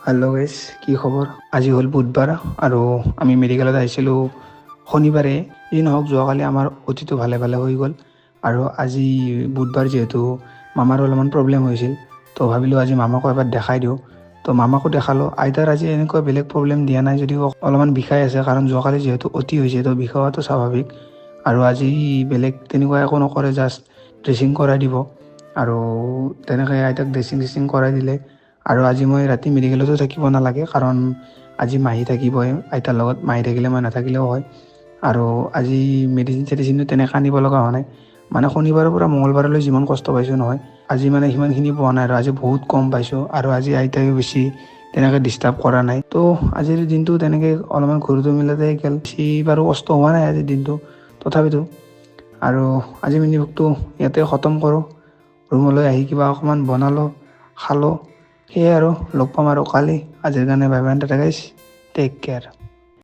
Hello' গাইছ, কি খবৰ? আজি হ'ল বুধবাৰ আৰু আমি মেডিকেলত আহিছিলোঁ শনিবাৰে। যি নহওক, যোৱাকালি আমাৰ অতিটো ভালে ভালে হৈ গ'ল আৰু আজি বুধবাৰ যিহেতু মামাৰ অলপমান প্ৰব্লেম হৈছিল, তো ভাবিলোঁ আজি মামাকো এবাৰ দেখাই দিওঁ। তো মামাকো দেখালোঁ। আইতাৰ আজি এনেকুৱা বেলেগ প্ৰব্লেম দিয়া নাই, যদিও অলপমান বিষাই আছে, কাৰণ যোৱাকালি যিহেতু অতি হৈছে, তো বিষোৱাটো স্বাভাৱিক। আৰু আজি বেলেগ তেনেকুৱা একো নকৰে, জাষ্ট ড্ৰেছিং কৰাই দিব আৰু তেনেকৈ আইতাক ড্ৰেছিং কৰাই দিলে। আৰু আজি মই ৰাতি মেডিকেলতো থাকিব নালাগে, কাৰণ আজি মাহী থাকিবই আইতাৰ লগত। মাহী থাকিলে মই নাথাকিলেও হয়। আৰু আজি মেডিচিনো তেনেকৈ আনিব লগা হোৱা নাই। মানে শনিবাৰৰ পৰা মঙলবাৰলৈ যিমান কষ্ট পাইছোঁ নহয়, আজি মানে সিমানখিনি পোৱা নাই আৰু আজি বহুত কম পাইছোঁ। আৰু আজি আইতাইও বেছি তেনেকৈ ডিষ্টাৰ্ব কৰা নাই। তো আজিৰ দিনটো তেনেকৈ অলপমান ঘূৰোতে মিলাতে গ'ল। বেছি বাৰু কষ্ট হোৱা নাই আজিৰ দিনটো তথাপিতো। আৰু আজি মিনি ব্লগটো ইয়াতে খতম কৰোঁ। ৰুমলৈ আহি কিবা অকণমান বনালোঁ, খালোঁ। সেয়াই আৰু লগ পাম আৰু কালি। আজিৰ কাৰণে বাই বাই, টাটা গাইছ, টেক কেয়াৰ।